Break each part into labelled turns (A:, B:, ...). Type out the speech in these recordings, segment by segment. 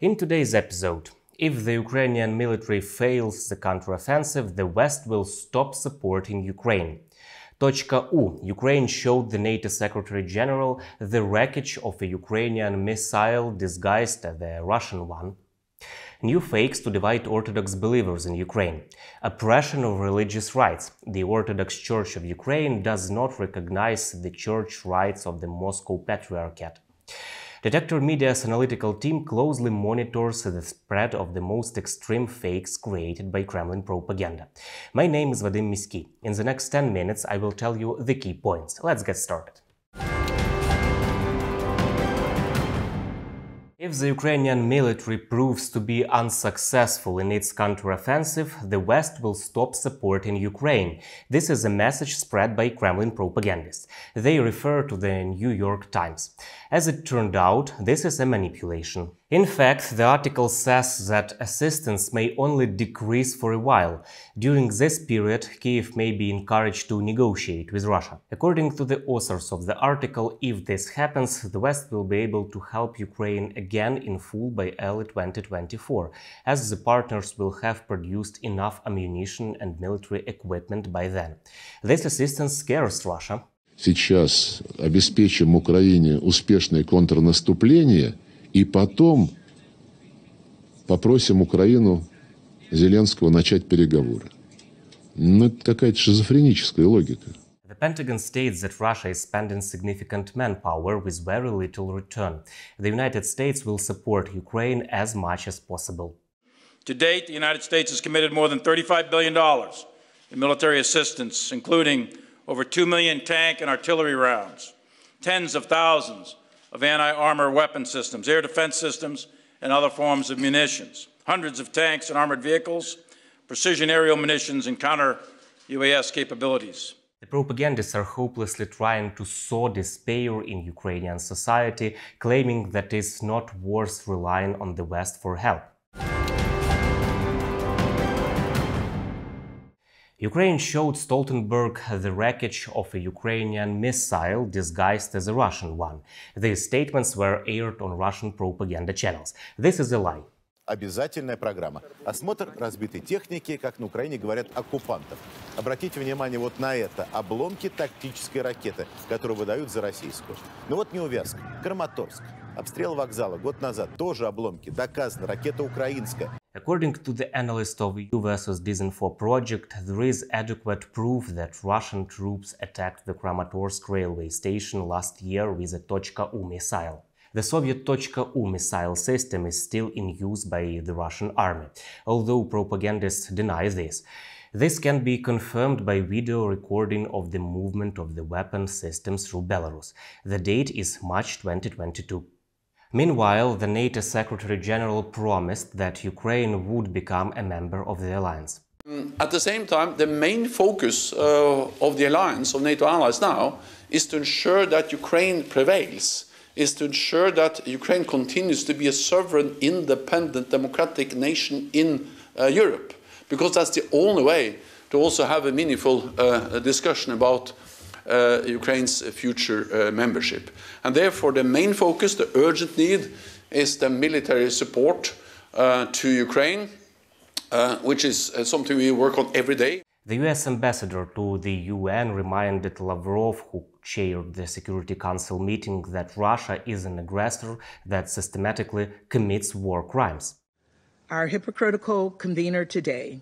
A: In today's episode, if the Ukrainian military fails the counteroffensive, the West will stop supporting Ukraine. Tochka-U, Ukraine showed the NATO Secretary General the wreckage of a Ukrainian missile disguised as a Russian one. New fakes to divide Orthodox believers in Ukraine. Oppression of religious rights. The Orthodox Church of Ukraine does not recognize the church rites of the Moscow Patriarchate. Detector Media's analytical team closely monitors the spread of the most extreme fakes created by Kremlin propaganda. My name is Vadym Miskyi. In the next 10 minutes, I will tell you the key points. Let's get started. If the Ukrainian military proves to be unsuccessful in its counteroffensive, the West will stop supporting Ukraine. This is a message spread by Kremlin propagandists. They refer to the New York Times. As it turned out, this is a manipulation. In fact, the article says that assistance may only decrease for a while. During this period, Kyiv may be encouraged to negotiate with Russia. According to the authors of the article, if this happens, the West will be able to help Ukraine again in full by early 2024, as the partners will have produced enough ammunition and military equipment by then. This assistance scares Russia.
B: Сейчас обеспечим Украине успешное контрнаступление и потом попросим Украину Зеленского начать переговоры. Ну, это какая-то шизофреническая логика.
A: The Pentagon states that Russia is spending significant manpower with very little return. The United States will support Ukraine as much as possible.
C: To date, the United States has committed more than $35 billion in military assistance, including over 2 million tank and artillery rounds, tens of thousands of anti-armor weapon systems, air defense systems, and other forms of munitions, hundreds of tanks and armored vehicles, precision aerial munitions, and counter-UAS capabilities.
A: The propagandists are hopelessly trying to sow despair in Ukrainian society, claiming that it's not worth relying on the West for help. Ukraine showed Stoltenberg the wreckage of a Ukrainian missile disguised as a Russian one. These statements were aired on Russian propaganda channels. This is a lie.
D: Обязательная программа. Осмотр разбитой техники, как на Украине говорят, оккупантов. Обратите внимание вот на это. Обломки тактической ракеты, которую выдают за российскую. Ну вот неувязка. Краматорск. Обстрел вокзала год назад. Тоже обломки. Доказано. Ракета украинская.
A: According to the analyst of U vs. Disinfo project, there is adequate proof that Russian troops attacked the Kramatorsk railway station last year with a Tochka-U missile. The Soviet Tochka-U missile system is still in use by the Russian army, although propagandists deny this. This can be confirmed by video recording of the movement of the weapon system through Belarus. The date is March 2022. Meanwhile, the NATO Secretary General promised that Ukraine would become a member of the alliance.
E: At the same time, the main focus of the alliance, of NATO allies now, is to ensure that Ukraine prevails, is to ensure that Ukraine continues to be a sovereign, independent, democratic nation in Europe, because that's the only way to also have a meaningful discussion about Ukraine's future membership. And therefore, the main focus, the urgent need, is the military support to Ukraine, which is something we work on every day.
A: The US ambassador to the UN reminded Lavrov, who chaired the Security Council meeting, that Russia is an aggressor that systematically commits war crimes.
F: Our hypocritical convener today,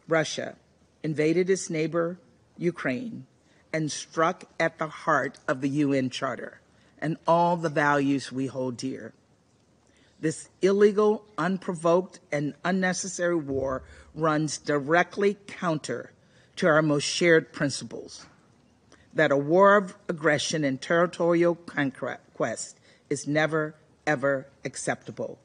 F: Russia, invaded its neighbor, Ukraine, and struck at the heart of the UN Charter and all the values we hold dear. This illegal, unprovoked, and unnecessary war runs directly counter to our most shared principles, that a war of aggression and territorial conquest is never, ever acceptable.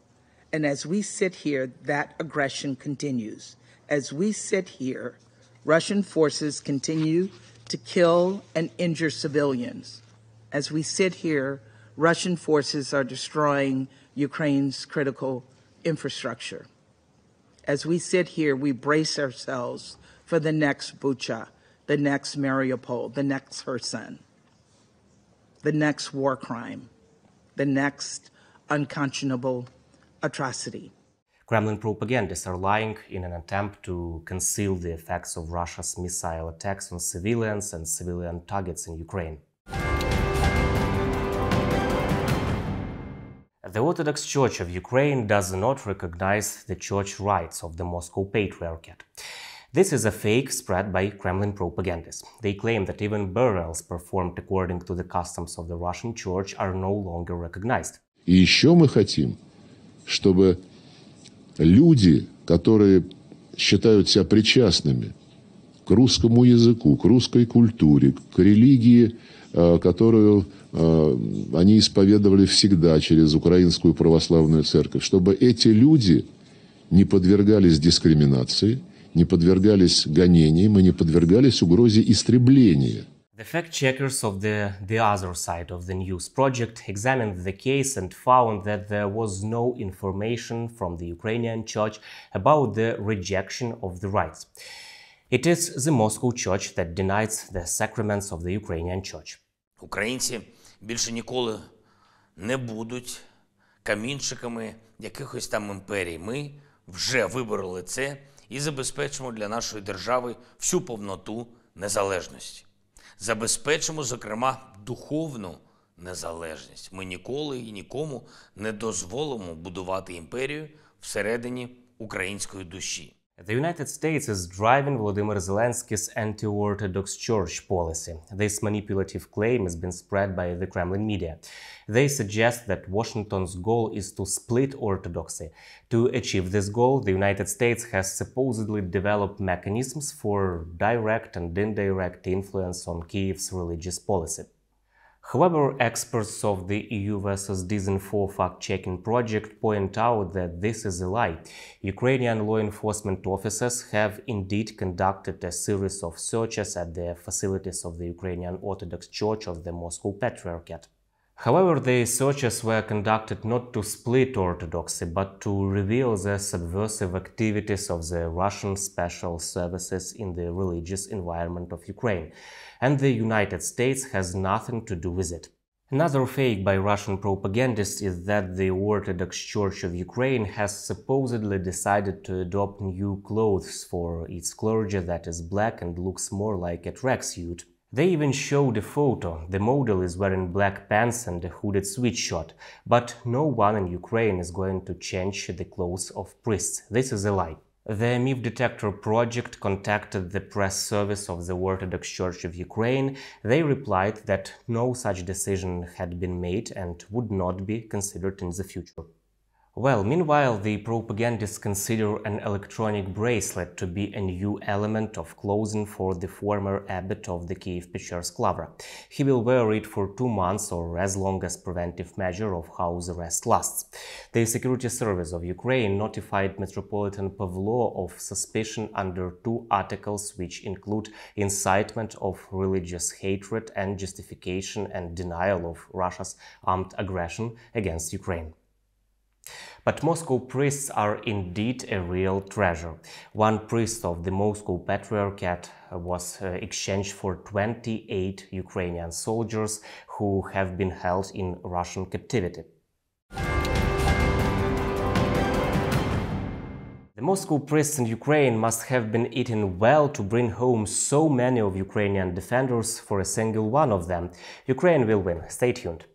F: And as we sit here, that aggression continues. As we sit here, Russian forces continue to kill and injure civilians. As we sit here, Russian forces are destroying Ukraine's critical infrastructure. As we sit here, we brace ourselves for the next Bucha, the next Mariupol, the next Kherson, the next war crime, the next unconscionable atrocity.
A: Kremlin propagandists are lying in an attempt to conceal the effects of Russia's missile attacks on civilians and civilian targets in Ukraine. The Orthodox Church of Ukraine does not recognize the church rites of the Moscow Patriarchate. This is a fake spread by Kremlin propagandists. They claim that even burials performed according to the customs of the Russian Church are no longer recognized.
B: И еще мы хотим, чтобы люди, которые считают себя причастными к русскому языку, к русской культуре, к религии, которую они исповедовали всегда через Украинскую православную церковь, чтобы эти люди не подвергались дискриминации, не подвергались гонениям и не подвергались угрозе истребления.
A: The fact-checkers of the other side of the news project examined the case and found that there was no information from the Ukrainian Church about the rejection of the rites. It is the Moscow Church that denies the sacraments of the Ukrainian Church.
G: Українці більше ніколи не будуть камінчиками якихось там імперій. Ми вже вибороли це і забезпечимо для нашої держави всю повноту незалежності. Забезпечимо, зокрема, духовну незалежність. Ми ніколи і нікому не дозволимо будувати імперію всередині української душі.
A: The United States is driving Volodymyr Zelensky's anti-Orthodox Church policy. This manipulative claim has been spread by the Kremlin media. They suggest that Washington's goal is to split Orthodoxy. To achieve this goal, the United States has supposedly developed mechanisms for direct and indirect influence on Kyiv's religious policy. However, experts of the EU versus Disinfo fact-checking project point out that this is a lie. Ukrainian law enforcement officers have indeed conducted a series of searches at the facilities of the Ukrainian Orthodox Church of the Moscow Patriarchate. However, the searches were conducted not to split Orthodoxy, but to reveal the subversive activities of the Russian special services in the religious environment of Ukraine, and the United States has nothing to do with it. Another fake by Russian propagandists is that the Orthodox Church of Ukraine has supposedly decided to adopt new clothes for its clergy that is black and looks more like a tracksuit. They even showed a photo. The model is wearing black pants and a hooded sweatshirt, but no one in Ukraine is going to change the clothes of priests. This is a lie. The Myth Detector project contacted the press service of the Orthodox Church of Ukraine. They replied that no such decision had been made and would not be considered in the future. Well, meanwhile, the propagandists consider an electronic bracelet to be a new element of clothing for the former abbot of the Kiev Pechers Lavra. He will wear it for 2 months or as long as preventive measure of house arrest lasts. The Security Service of Ukraine notified Metropolitan Pavlo of suspicion under 2 articles which include incitement of religious hatred and justification and denial of Russia's armed aggression against Ukraine. But Moscow priests are indeed a real treasure. One priest of the Moscow Patriarchate was exchanged for 28 Ukrainian soldiers who have been held in Russian captivity. The Moscow priests in Ukraine must have been eating well to bring home so many of Ukrainian defenders for a single one of them. Ukraine will win. Stay tuned.